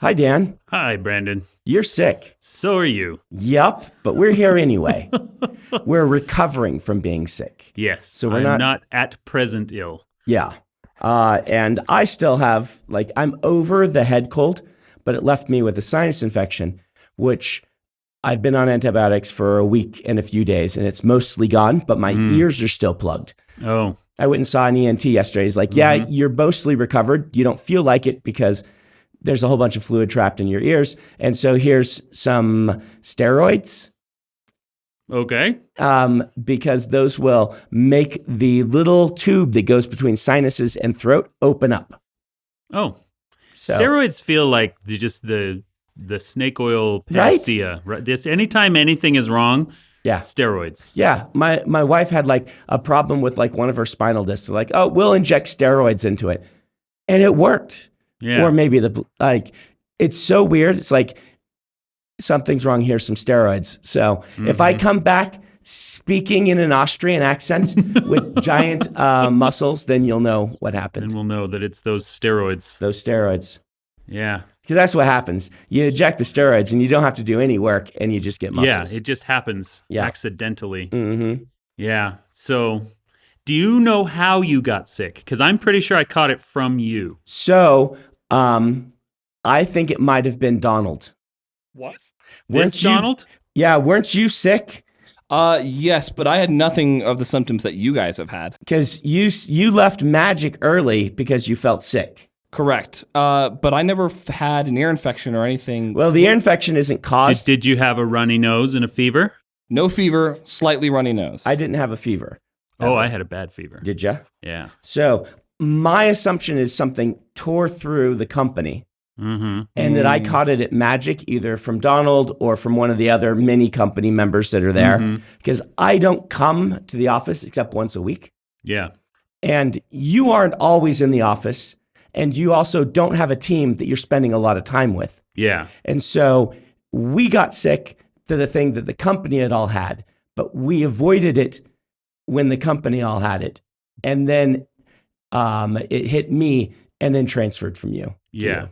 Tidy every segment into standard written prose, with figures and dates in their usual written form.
Hi, Dan. Hi, Brandon. You're sick. So are you. Yep, but we're here anyway. We're recovering from being sick. Yes. So we're I'm not not at present ill. Yeah. And I still have, I'm over the head cold, but it left me with a sinus infection, which I've been on antibiotics for a week and a few days, and it's mostly gone, but my ears are still plugged. Oh. I went and saw an ENT yesterday. He's like, yeah, you're mostly recovered. You don't feel like it because there's a whole bunch of fluid trapped in your ears. And so here's some steroids. Okay. Because those will make the little tube that goes between sinuses and throat open up. Oh. So, Steroids feel like the snake oil panacea. Right? This anytime anything is wrong, yeah. Steroids. Yeah. My wife had a problem with one of her spinal discs. Like, oh, we'll inject steroids into it. And it worked. Yeah. Or maybe it's so weird. It's like something's wrong. Here's some steroids. So if I come back speaking in an Austrian accent with giant muscles, then you'll know what happened. And we'll know that it's those steroids. Those steroids. Yeah. Because that's what happens. You inject the steroids and you don't have to do any work and you just get muscles. Yeah, it just happens accidentally. Mm-hmm. Yeah. So do you know how you got sick? Because I'm pretty sure I caught it from you. So I think it might have been Donald. What? Donald? Yeah, weren't you sick? Yes, but I had nothing of the symptoms that you guys have had. Because you left Magic early because you felt sick. Correct. But I never had an ear infection or anything. Well, the ear infection isn't caused. Did you have a runny nose and a fever? No fever, slightly runny nose. I didn't have a fever. Oh, I had a bad fever. Did you? Yeah. So my assumption is something tore through the company. And that I caught it at Magic, either from Donald or from one of the other many company members that are there. Because I don't come to the office except once a week. Yeah. And you aren't always in the office. And you also don't have a team that you're spending a lot of time with. Yeah. And so we got sick to the thing that the company had all had, but we avoided it when the company all had it. And then it hit me and then transferred from you. Yeah. You.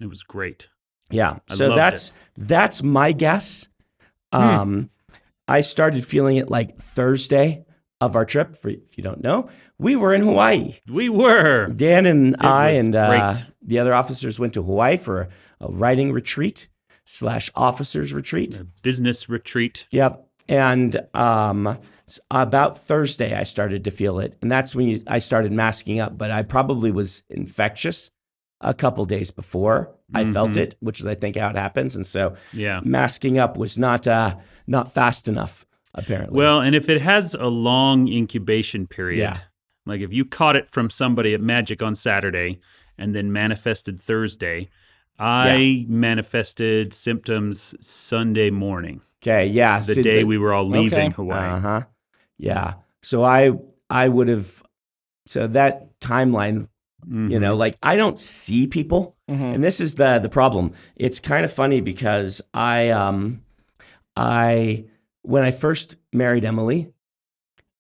It was great. Yeah. So that's my guess. I started feeling it Thursday of our trip. If you don't know, we were in Hawaii. We were. Dan and I and great. The other officers went to Hawaii for a writing retreat / officers retreat. A business retreat. Yep. And about Thursday, I started to feel it. And that's when I started masking up. But I probably was infectious a couple days before I felt it, which is, I think, how it happens. And so masking up was not fast enough, apparently. Well, and if it has a long incubation period, like if you caught it from somebody at Magic on Saturday and then manifested Thursday, I manifested symptoms Sunday morning. Okay, yeah. The day we were all leaving Hawaii. Uh-huh. Yeah. So I would have, so that timeline, I don't see people. And this is the problem. It's kind of funny because when I first married Emily,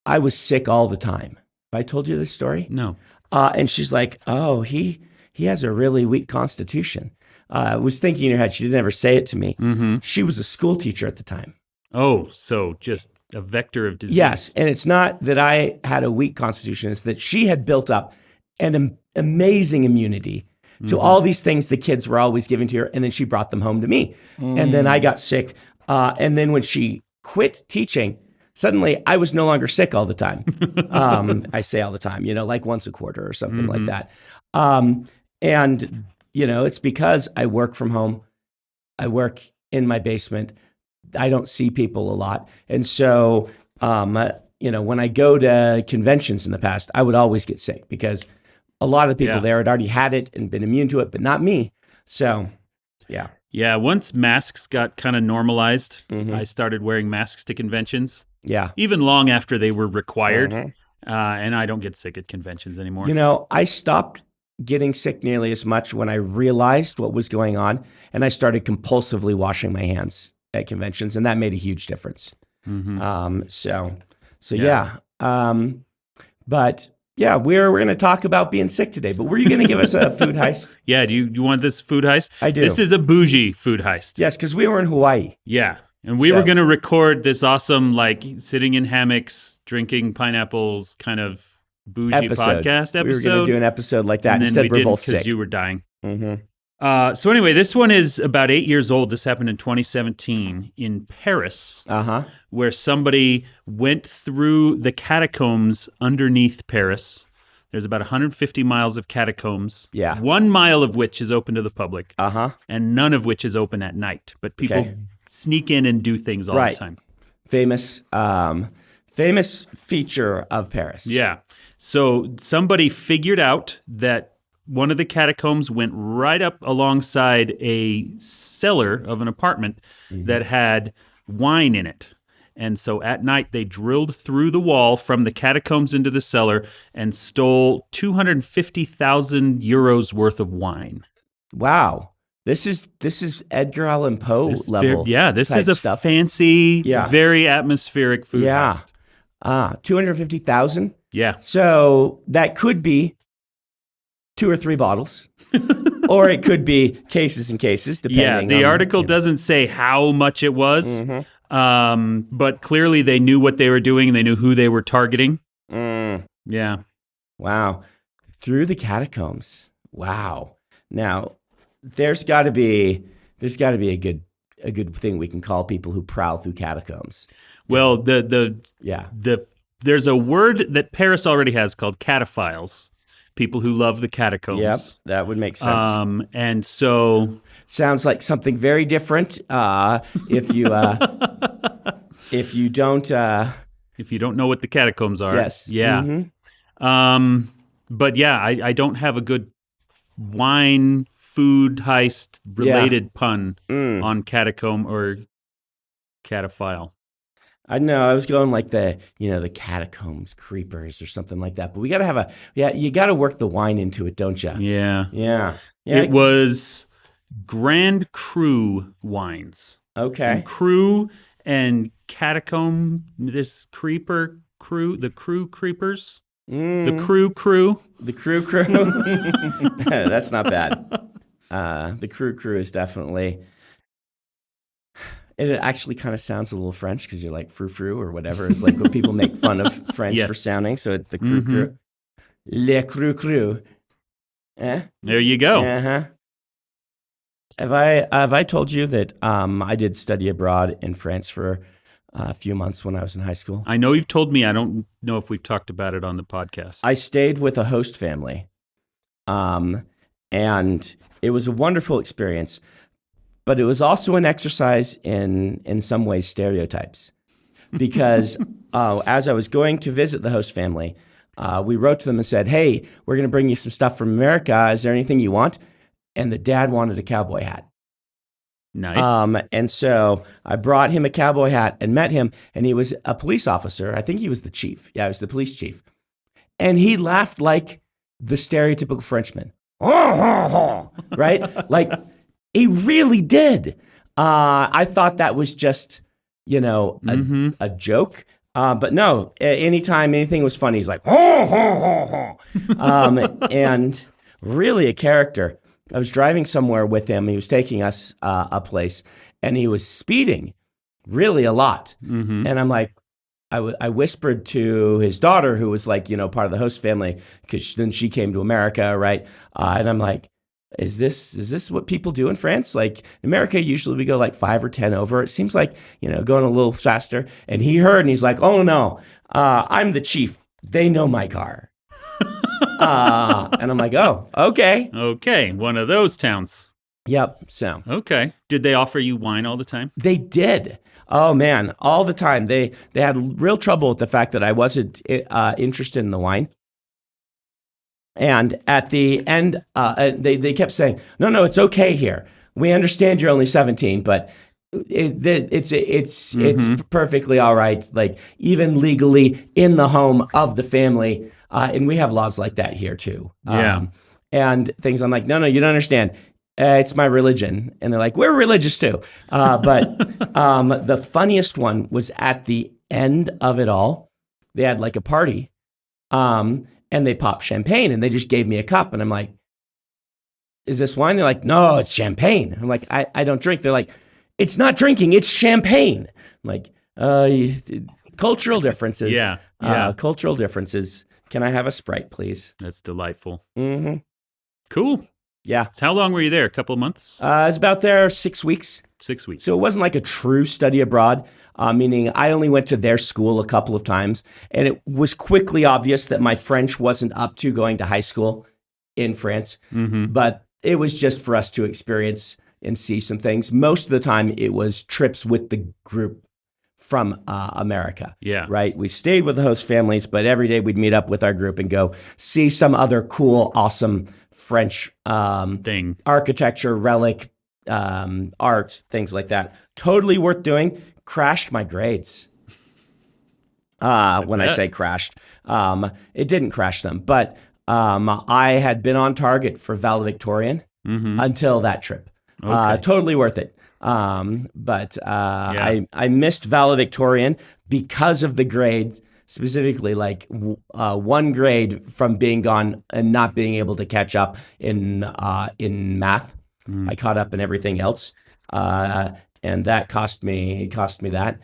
I was sick all the time. Have I told you this story? No. And she's like, oh, he has a really weak constitution. I was thinking in her head, she didn't ever say it to me. She was a school teacher at the time. Oh, so just a vector of disease. Yes. And it's not that I had a weak constitution. It's that she had built up an amazing immunity to all these things the kids were always giving to her. And then she brought them home to me. And then I got sick. And then when she quit teaching, suddenly I was no longer sick all the time. I say all the time, once a quarter or something like that. And, it's because I work from home. I work in my basement. I don't see people a lot. And so, when I go to conventions in the past, I would always get sick because a lot of the people there had already had it and been immune to it, but not me. So, yeah. Yeah, once masks got kind of normalized, I started wearing masks to conventions. Yeah. Even long after they were required. And I don't get sick at conventions anymore. I stopped getting sick nearly as much when I realized what was going on, and I started compulsively washing my hands at conventions, and that made a huge difference. But Yeah, we're going to talk about being sick today, but were you going to give us a food heist? Yeah, do you want this food heist? I do. This is a bougie food heist. Yes, because we were in Hawaii. Yeah. And we were going to record this awesome, like, sitting in hammocks, drinking pineapples kind of bougie podcast episode. We were going to do an episode like that. And Instead, then we're we both didn't because sick. you were dying. Mm-hmm. So anyway, this one is about 8 years old. This happened in 2017 in Paris, where somebody went through the catacombs underneath Paris. There's about 150 miles of catacombs. Yeah. 1 mile of which is open to the public. And none of which is open at night. But people sneak in and do things all the time. Famous feature of Paris. Yeah. So somebody figured out that one of the catacombs went right up alongside a cellar of an apartment that had wine in it. And so at night, they drilled through the wall from the catacombs into the cellar and stole 250,000 euros worth of wine. Wow. This is Edgar Allan Poe level. This is a fancy, very atmospheric food heist. 250,000? Yeah. So that could be 2 or 3 bottles. Or it could be cases and cases, depending. Yeah, the article doesn't say how much it was, but clearly they knew what they were doing and they knew who they were targeting. Yeah. Wow. Through the catacombs. Wow. Now, there's got to be a good thing we can call people who prowl through catacombs. Well, there's a word that Paris already has called cataphiles. People who love the catacombs. Yep, that would make sense. And so sounds like something very different. If you don't know what the catacombs are. Yes. Yeah. But yeah, I don't have a good wine food heist related pun on catacomb or cataphile. I know I was going like the catacombs creepers or something like that, but we got to have you got to work the wine into it, don't you? Yeah. It was Grand Cru wines. Okay. And Cru and catacomb, this creeper crew, the crew creepers, the crew. The crew. That's not bad. The crew is definitely. It actually kind of sounds a little French because you're like frou-frou or whatever. It's like when people make fun of French for sounding. So the crew. Le crew. There you go. Have I told you that I did study abroad in France for a few months when I was in high school? I know you've told me. I don't know if we've talked about it on the podcast. I stayed with a host family, and it was a wonderful experience. But it was also an exercise in some ways stereotypes, because as I was going to visit the host family, we wrote to them and said, "Hey, we're going to bring you some stuff from America. Is there anything you want?" And the dad wanted a cowboy hat. Nice. And so I brought him a cowboy hat and met him, and he was a police officer. I think he was the chief. Yeah, he was the police chief. And he laughed like the stereotypical Frenchman. Right? Like, he really did. I thought that was just, a joke. But no, anytime anything was funny, he's like, and really a character. I was driving somewhere with him. He was taking us a place, and he was speeding really a lot. And I'm like, I whispered to his daughter, who was like, part of the host family, because then she came to America, right? And I'm like, is this what people do in France? Like in America, usually we go like 5 or 10 over. It seems like, going a little faster. And he heard and he's like, oh no, I'm the chief. They know my car. And I'm like, oh, okay. Okay. One of those towns. Yep. So. Okay. Did they offer you wine all the time? They did. Oh man, all the time. They had real trouble with the fact that I wasn't interested in the wine. And at the end, they kept saying, no, it's okay here. We understand you're only 17, but it's perfectly all right. Like even legally in the home of the family. And we have laws like that here too. Yeah. And things I'm like, no, you don't understand. It's my religion. And they're like, we're religious too. But the funniest one was at the end of it all. They had like a party. and they popped champagne and they just gave me a cup. And I'm like, is this wine? They're like, no, it's champagne. I'm like, I don't drink. They're like, it's not drinking, it's champagne. I'm like, cultural differences. Yeah. Cultural differences. Can I have a Sprite, please? That's delightful. Mm-hmm. Cool. Yeah. So how long were you there? A couple of months? I was about there 6 weeks. 6 weeks. So it wasn't like a true study abroad, meaning I only went to their school a couple of times. And it was quickly obvious that my French wasn't up to going to high school in France. Mm-hmm. But it was just for us to experience and see some things. Most of the time, it was trips with the group from America. Yeah. Right? We stayed with the host families, but every day we'd meet up with our group and go see some other cool, awesome French Thing. architecture, relic, art, things like that. Totally worth doing. Crashed my grades. When I say crashed, it didn't crash them, but I had been on target for valedictorian until that trip. Okay. Totally worth it. But I missed valedictorian because of the grade, specifically like one grade from being gone and not being able to catch up in math. I caught up in everything else, and that cost me that.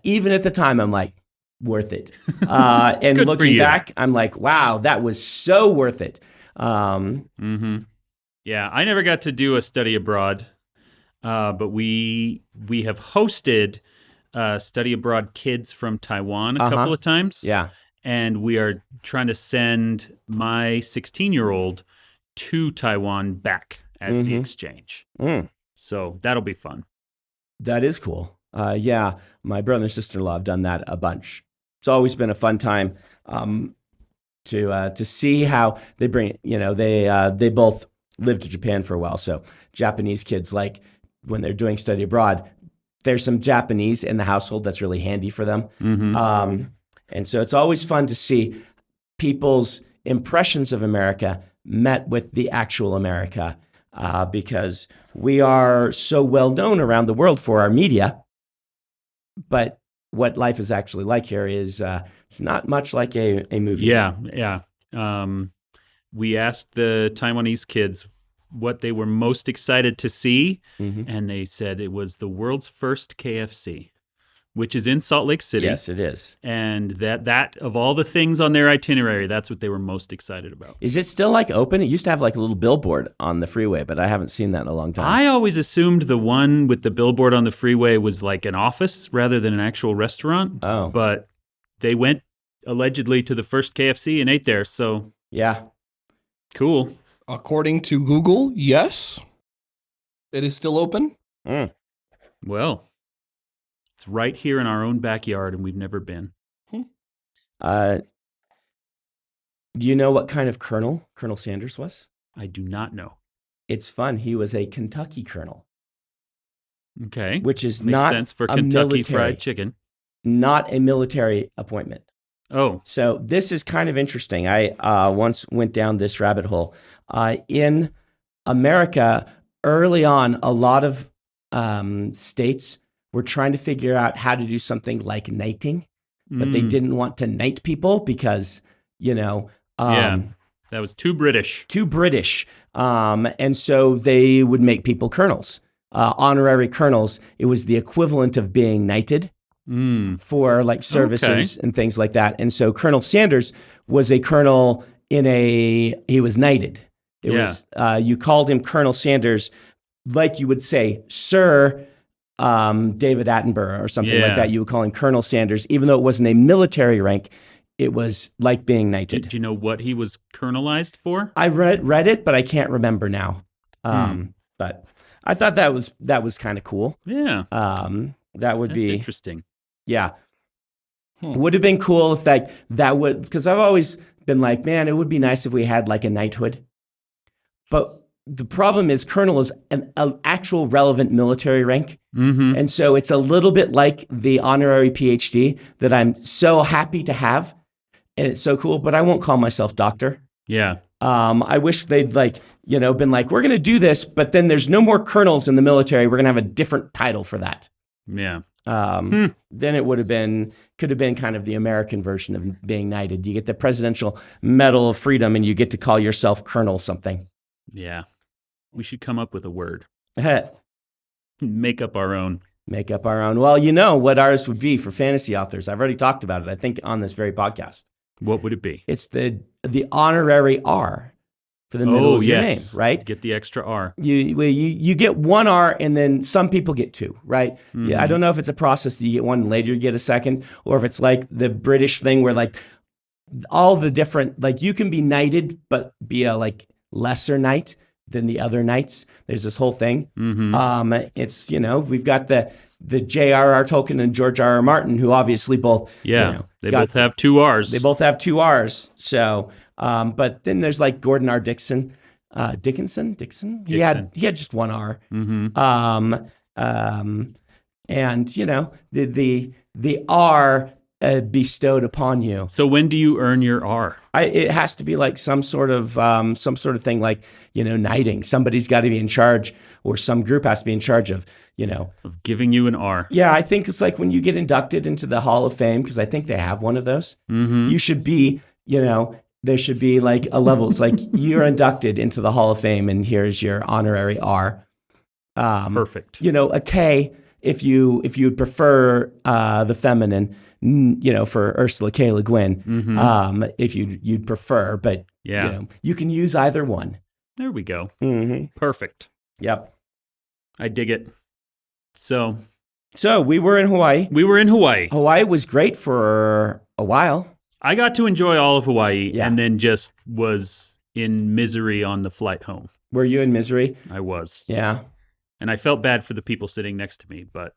Even at the time, I'm like, worth it. And Good for looking you. back, I'm like, wow, that was so worth it. Yeah, I never got to do a study abroad, but we have hosted study abroad kids from Taiwan a couple of times. Yeah. And we are trying to send my 16-year-old to Taiwan back as the exchange. So that'll be fun. That is cool. Yeah, my brother and sister-in-law have done that a bunch. It's always been a fun time to see how they bring. They both lived in Japan for a while, so Japanese kids, like when they're doing study abroad, there's some Japanese in the household that's really handy for them. And so it's always fun to see people's impressions of America met with the actual America, because we are so well known around the world for our media. But what life is actually like here is it's not much like a movie. Yeah. We asked the Taiwanese kids what they were most excited to see, and they said it was the world's first KFC, which is in Salt Lake City. Yes, it is. And that of all the things on their itinerary, that's what they were most excited about. Is it still like open? It used to have like a little billboard on the freeway, but I haven't seen that in a long time. I always assumed the one with the billboard on the freeway was like an office rather than an actual restaurant. Oh. But they went allegedly to the first KFC and ate there, so Yeah. cool. According to Google, yes, it is still open. Well, it's right here in our own backyard, and we've never been. Do you know what kind of colonel Colonel Sanders was? I do not know. It's fun. He was a Kentucky colonel, Okay. which is Makes not sense for a Kentucky military, Fried Chicken. not a military appointment. Oh, So this is kind of interesting. I once went down this rabbit hole. In America, early on, a lot of states were trying to figure out how to do something like knighting, but they didn't want to knight people because, yeah. That was too British. too British. And so they would make people colonels, honorary colonels. It was the equivalent of being knighted for like services and things like that. And so Colonel Sanders was a colonel he was knighted. It was, you called him Colonel Sanders, like you would say, Sir David Attenborough or something like that. You would call him Colonel Sanders, even though it wasn't a military rank. It was like being knighted. Did you know what he was colonelized for? I read it, but I can't remember now. But I thought that was kind of cool. Yeah. That would That's be interesting. Yeah. Would have been cool if that would, because I've always been like, man, it would be nice if we had like a knighthood. But the problem is colonel is an actual relevant military rank. And so it's a little bit like the honorary PhD that I'm so happy to have. And it's so cool, but I won't call myself doctor. Yeah. I wish they'd been like, we're going to do this, but then there's no more colonels in the military. We're going to have a different title for that. Yeah. Then it could have been kind of the American version of being knighted. You get the Presidential Medal of Freedom and you get to call yourself Colonel something. Yeah. We should come up with a word. Make up our own. Make up our own. Well, you know what ours would be for fantasy authors. I've already talked about it, I think, on this very podcast. What would it be? It's the honorary R for the middle of your name, right? Get the extra R. You get one R, and then some people get two, right? Mm-hmm. Yeah, I don't know if it's a process that you get one and later you get a second, or if it's like the British thing where like all the different, like you can be knighted but be a like lesser knight than the other knights. There's this whole thing. Mm-hmm. It's, we've got the J.R.R. Tolkien and George R.R. Martin, who obviously both, they both have two R's. They both have two R's. So, but then there's like Gordon R. Dixon. Dickinson? He had just one R. Mm-hmm. And the R bestowed upon you. So when do you earn your R? It has to be like some sort of thing like, knighting. Somebody's got to be in charge, or some group has to be in charge of giving you an R. Yeah, I think it's like when you get inducted into the Hall of Fame, because I think they have one of those. Mm-hmm. You should be, there should be like a level. It's like you're inducted into the Hall of Fame, and here's your honorary R. Perfect. A K if you would prefer the feminine. For Ursula K. Le Guin, Mm-hmm. if you'd prefer, but you can use either one. There we go. Mm-hmm. Perfect. Yep. I dig it. So we were in Hawaii. Hawaii was great for a while. I got to enjoy all of Hawaii and then just was in misery on the flight home. Were you in misery? I was. Yeah. And I felt bad for the people sitting next to me, but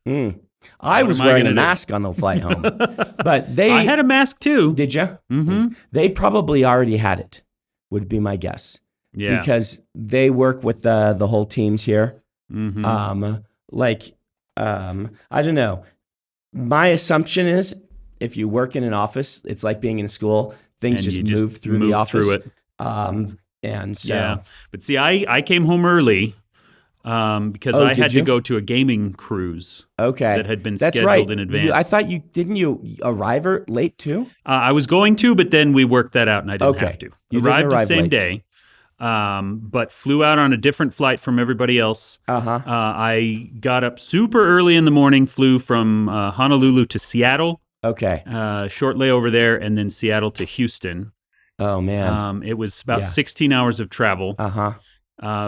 I was wearing a mask on the flight home. But I had a mask too. Did you? Mm-hmm. They probably already had it, would be my guess. Yeah. Because they work with the whole teams here. Mm-hmm. I don't know. My assumption is if you work in an office, it's like being in school. Things just move through the office. Through it. And so. Yeah. But see, I came home early because I had to go to a gaming cruise. Okay. That had been That's scheduled right. in advance. I thought didn't you arrive late too? I was going to, but then we worked that out and I didn't have to. You arrived the same late. day, but flew out on a different flight from everybody else. Uh-huh. I got up super early in the morning, flew from Honolulu to Seattle. Okay. Short layover there, and then Seattle to Houston. Oh, man. It was about 16 hours of travel. Uh-huh.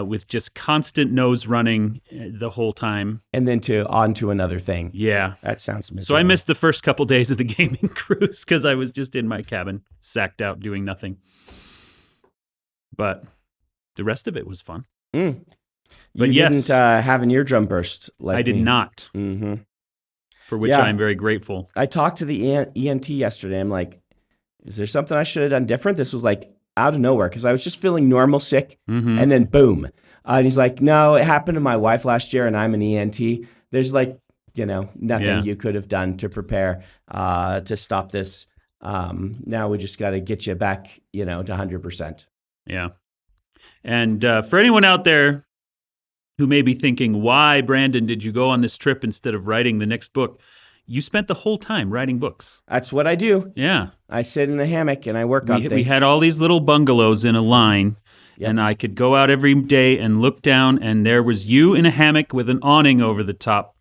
With just constant nose running the whole time. And then on to another thing. Yeah. That sounds miserable. So I missed the first couple days of the gaming cruise because I was just in my cabin, sacked out, doing nothing. But the rest of it was fun. Mm. But you didn't have an eardrum burst like I did me. not. Mm-hmm. For which I'm very grateful. I talked to the ENT yesterday. I'm like, is there something I should have done different? This was like out of nowhere because I was just feeling normal sick, and then boom. And he's like, no, it happened to my wife last year, and I'm an ENT. There's like, nothing you could have done to prepare to stop this. Now we just got to get you back, to 100%. Yeah. And for anyone out there who may be thinking, why, Brandon, did you go on this trip instead of writing the next book? You spent the whole time writing books. That's what I do. Yeah. I sit in a hammock and I work on things. We had all these little bungalows in a line, and I could go out every day and look down, and there was you in a hammock with an awning over the top,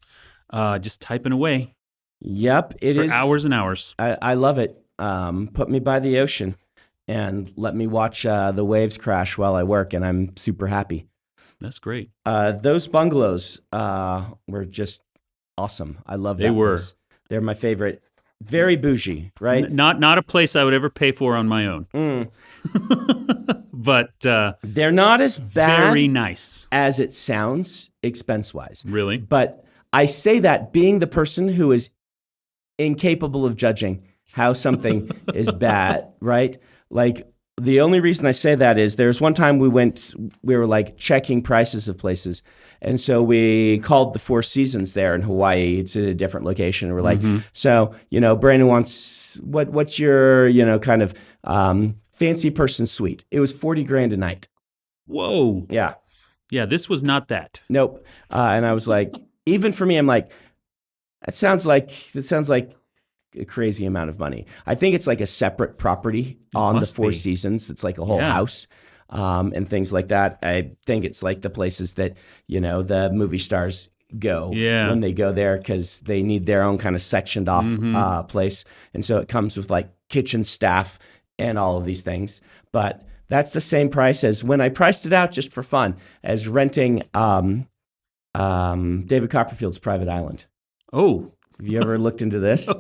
just typing away. Yep, it is. For hours and hours. I love it. Put me by the ocean and let me watch the waves crash while I work, and I'm super happy. That's great. Those bungalows were just awesome. I love that. They were. Place. They're my favorite. Very bougie, right? Not a place I would ever pay for on my own. But they're not as bad very nice as it sounds expense-wise. Really? But I say that being the person who is incapable of judging how something is bad, right? Like, the only reason I say that is there's one time we were like checking prices of places. And so we called the Four Seasons there in Hawaii. It's at a different location. And we're like, so, Brandon wants, what's your, kind of fancy person suite? It was $40,000 a night. Whoa. Yeah. Yeah, this was not that. Nope. And I was like, even for me, I'm like, That sounds like a crazy amount of money. I think it's like a separate property on the must Four be. Seasons. It's like a whole Yeah. house, and things like that. I think it's like the places that the movie stars go Yeah. when they go there because they need their own kind of sectioned off place, and so it comes with like kitchen staff and all of these things. But that's the same price as when I priced it out just for fun as renting David Copperfield's private island. Oh. Have you ever looked into this?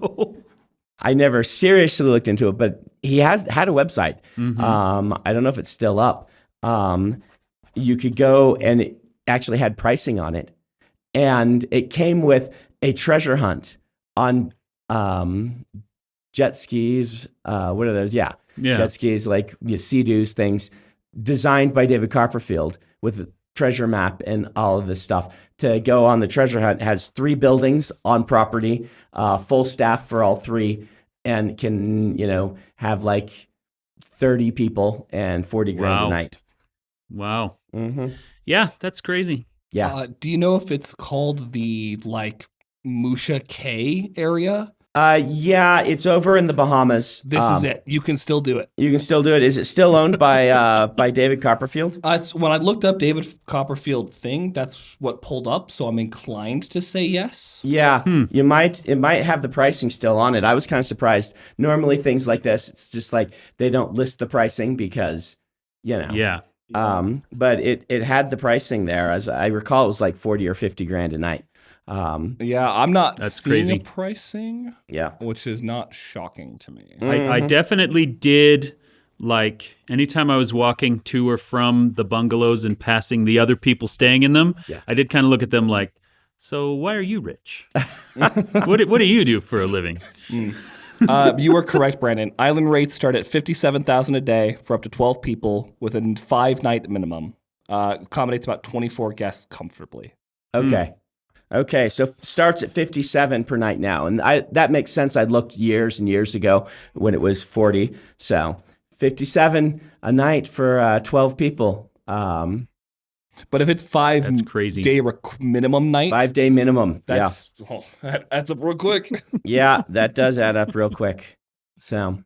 I never seriously looked into it, but he had a website. I don't know if it's still up. You could go and it actually had pricing on it. And it came with a treasure hunt on jet skis. What are those? Yeah. Jet skis, like Sea-Doos things, designed by David Copperfield with a treasure map and all of this stuff. To go on the treasure hunt, it has 3 buildings on property, full staff for all 3, and can, have like 30 people and 40 grand a night. Wow. Mm-hmm. Yeah, that's crazy. Yeah. Do you know if it's called the Musha Cay area? Yeah, it's over in the Bahamas. This is it. You can still do it. You can still do it. Is it still owned by David Copperfield? It's, when I looked up David Copperfield thing, that's what pulled up. So I'm inclined to say yes. Yeah, it might have the pricing still on it. I was kind of surprised. Normally things like this, it's just like they don't list the pricing because, Yeah. But it had the pricing there. As I recall, it was like 40 or 50 grand a night. Yeah, I'm not That's seeing crazy. a pricing, Yeah. which is not shocking to me. I definitely did, like, anytime I was walking to or from the bungalows and passing the other people staying in them, I did kind of look at them like, so why are you rich? What do you do for a living? You were correct, Brandon. Island rates start at $57,000 a day for up to 12 people with a 5-night minimum. Accommodates about 24 guests comfortably. Okay. Okay, so starts at 57 per night now. And that makes sense. I looked years and years ago when it was 40. So 57 a night for 12 people. But if it's That's crazy. 5-day minimum night, 5-day minimum. that adds up real quick. Yeah, that does add up real quick. So,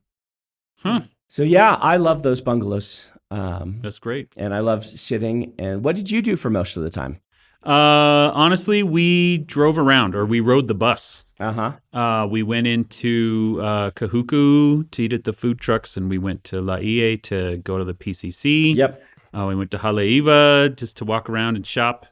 Huh. So yeah, I love those bungalows. That's great. And I love sitting. And what did you do for most of the time? Honestly, we drove around, or we rode the bus. We went into Kahuku to eat at the food trucks, and we went to Laie to go to the PCC. Yep. We went to Haleiwa just to walk around and shop.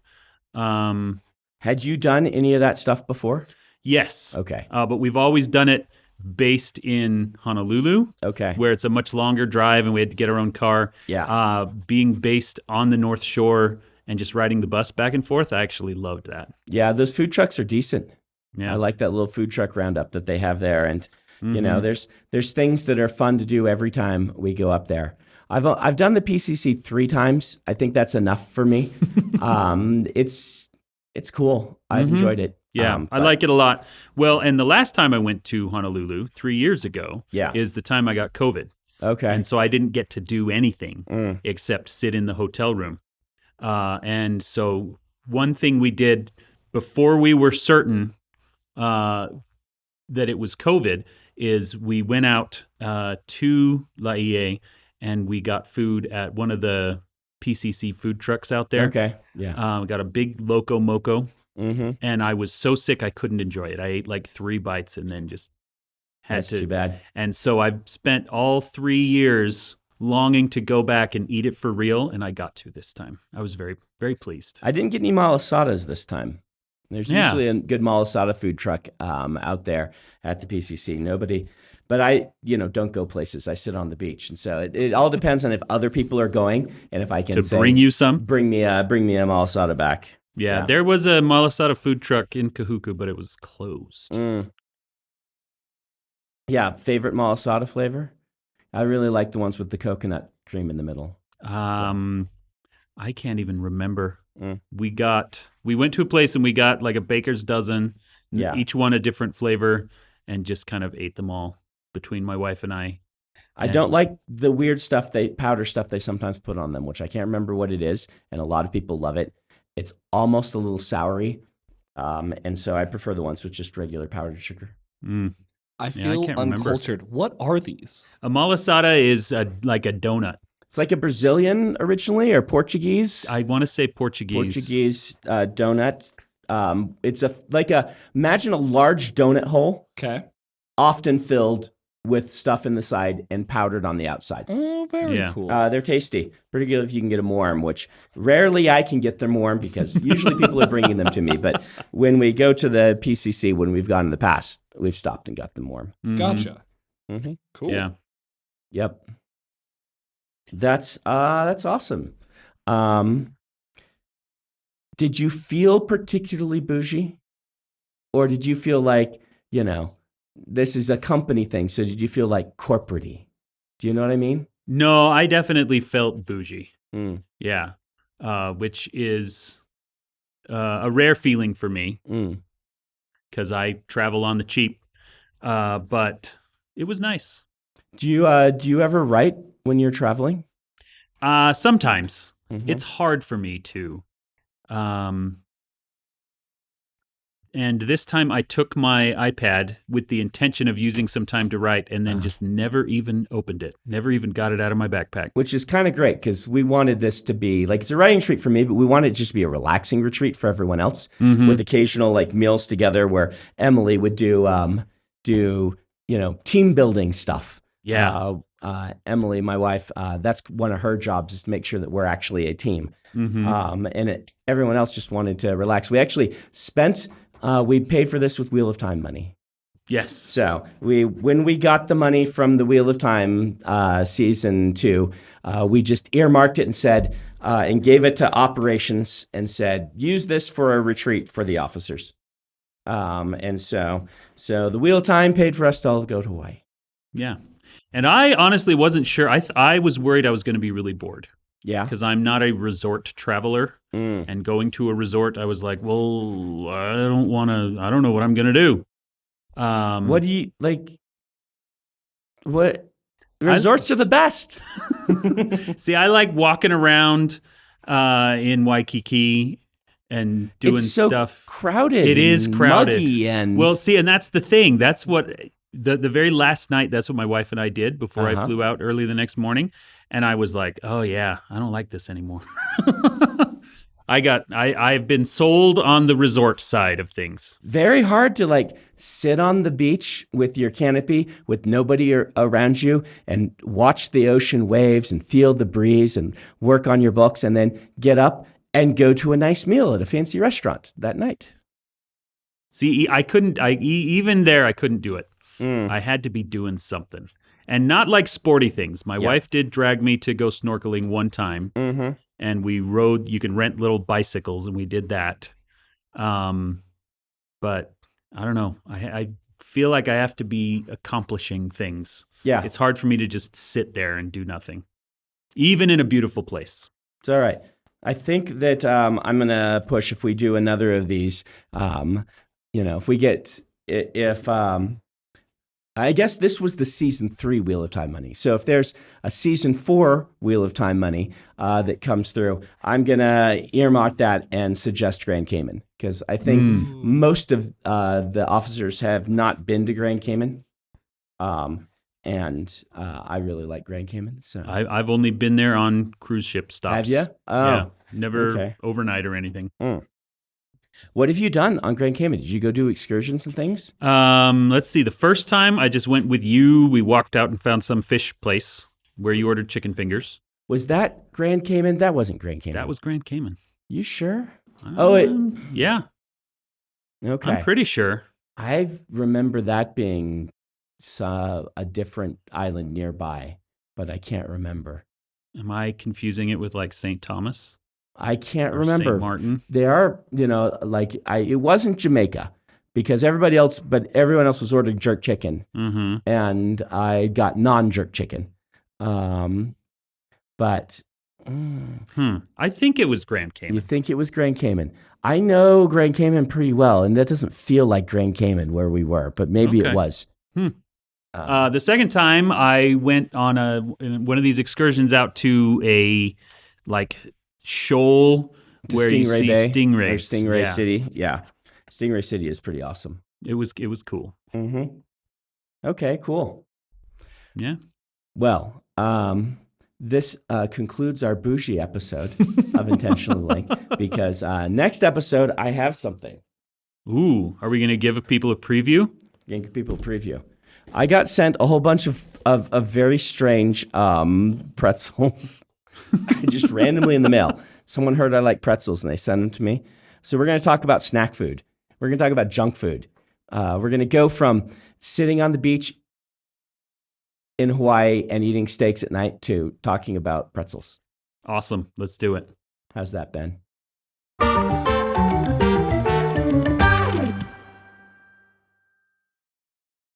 Had you done any of that stuff before? Yes. Okay. But we've always done it based in Honolulu. Okay. Where it's a much longer drive, and we had to get our own car. Yeah. Being based on the North Shore and just riding the bus back and forth, I actually loved that. Yeah, those food trucks are decent. Yeah. I like that little food truck roundup that they have there, and there's things that are fun to do every time we go up there. I've done the PCC 3 times. I think that's enough for me. It's cool. I've enjoyed it. Yeah, I like it a lot. Well, and the last time I went to Honolulu 3 years ago is the time I got COVID. Okay. And so I didn't get to do anything except sit in the hotel room. And so one thing we did before we were certain that it was COVID is we went out to Laie and we got food at one of the PCC food trucks out there. Okay. Yeah. We got a big Loco Moco. Mm-hmm. And I was so sick I couldn't enjoy it. I ate like 3 bites and then just had That's to. too bad. And so I've spent all 3 years longing to go back and eat it for real, and I got to this time. I was very, very pleased. I didn't get any malasadas this time. There's usually a good malasada food truck out there at the PCC. Nobody, but I, don't go places. I sit on the beach, and so it all depends on if other people are going and if I can bring you some. Bring me a malasada back. Yeah, there was a malasada food truck in Kahuku, but it was closed. Yeah, favorite malasada flavor? I really like the ones with the coconut cream in the middle. I can't even remember. We went to a place and we got like a baker's dozen, each one a different flavor, and just kind of ate them all between my wife and I. I don't like the weird stuff, powder stuff they sometimes put on them, which I can't remember what it is, and a lot of people love it. It's almost a little soury. And so I prefer the ones with just regular powdered sugar. Mm. I feel can't remember. uncultured. What are these? A malasada is like a donut. It's like a Brazilian originally or Portuguese. I want to say Portuguese. Portuguese donut. It's imagine a large donut hole, Okay. often filled with stuff in the side and powdered on the outside. Oh, very Yeah. cool. They're tasty, particularly if you can get them warm, which rarely I can get them warm because usually people are bringing them to me. But when we go to the PCC, when we've gone in the past, we've stopped and got them warm. Mhm. Gotcha. Mm-hmm. Cool. Yeah. Yep. That's awesome. Did you feel particularly bougie? Or did you feel like, this is a company thing, so did you feel like corporate-y? Do you know what I mean? No, I definitely felt bougie. Mm. Yeah. Which is a rare feeling for me because I travel on the cheap. But it was nice. Do you ever write when you're traveling? Sometimes. Mhm. It's hard for me to. And this time I took my iPad with the intention of using some time to write and then just never even opened it. Never even got it out of my backpack. Which is kind of great because we wanted this to be it's a writing retreat for me, but we wanted it just to be a relaxing retreat for everyone else with occasional meals together where Emily would do team building stuff. Yeah. Emily, my wife, that's one of her jobs is to make sure that we're actually a team. Everyone else just wanted to relax. We actually we paid for this with Wheel of Time money. Yes. So when we got the money from the Wheel of Time season 2, we just earmarked it and said, and gave it to operations and said, use this for a retreat for the officers. And so the Wheel of Time paid for us to all go to Hawaii. Yeah. And I honestly wasn't sure. I was worried I was going to be really bored. Yeah. Because I'm not a resort traveler. And going to a resort, I was like, well, I don't know what I'm going to do. What do you like? What resorts are the best? See, I like walking around in Waikiki and doing it's so stuff. Crowded. It is crowded. Muggy and well, see, and that's the thing. That's what the very last night. That's what my wife and I did before I flew out early the next morning. And I was like, oh yeah, I don't like this anymore. I've been sold on the resort side of things. Very hard to sit on the beach with your canopy with nobody around you and watch the ocean waves and feel the breeze and work on your books and then get up and go to a nice meal at a fancy restaurant that night. See, I couldn't do it. I had to be doing something. And not like sporty things. My wife did drag me to go snorkeling one time. And we rode, you can rent little bicycles, and we did that. But I don't know. I feel like I have to be accomplishing things. Yeah. It's hard for me to just sit there and do nothing, even in a beautiful place. It's all right. I think that I'm going to push if we do another of these, if we get, I guess this was the season 3 Wheel of Time money. So if there's a season 4 Wheel of Time money that comes through, I'm going to earmark that and suggest Grand Cayman because I think most of the officers have not been to Grand Cayman. And I really like Grand Cayman. So I've only been there on cruise ship stops. Have you? Oh, yeah, never overnight or anything. What have you done on Grand Cayman? Did you go do excursions and things? Let's see. The first time I just went with you. We walked out and found some fish place where you ordered chicken fingers. Was that Grand Cayman? That wasn't Grand Cayman. That was Grand Cayman. You sure? Yeah. Okay. I'm pretty sure. I remember that being a different island nearby, but I can't remember. Am I confusing it with St. Thomas? I can't or remember. St. Martin? They are, it wasn't Jamaica because everyone else was ordering jerk chicken, and I got non-jerk chicken. But I think it was Grand Cayman. You think it was Grand Cayman? I know Grand Cayman pretty well, and that doesn't feel like Grand Cayman where we were, but maybe it was. The second time I went on one of these excursions out to a shoal where you see stingrays. Stingray City, yeah. Stingray City is pretty awesome. It was cool. Mm-hmm. Okay, cool. Yeah. Well, this concludes our bougie episode of Intentionally Link, because next episode I have something. Ooh, are we going to give people a preview? Give people a preview. I got sent a whole bunch of very strange pretzels, just randomly in the mail. Someone heard I like pretzels and they sent them to me. So we're going to talk about snack food. We're going to talk about junk food. We're going to go from sitting on the beach in Hawaii and eating steaks at night to talking about pretzels. Awesome. Let's do it. How's that, Ben?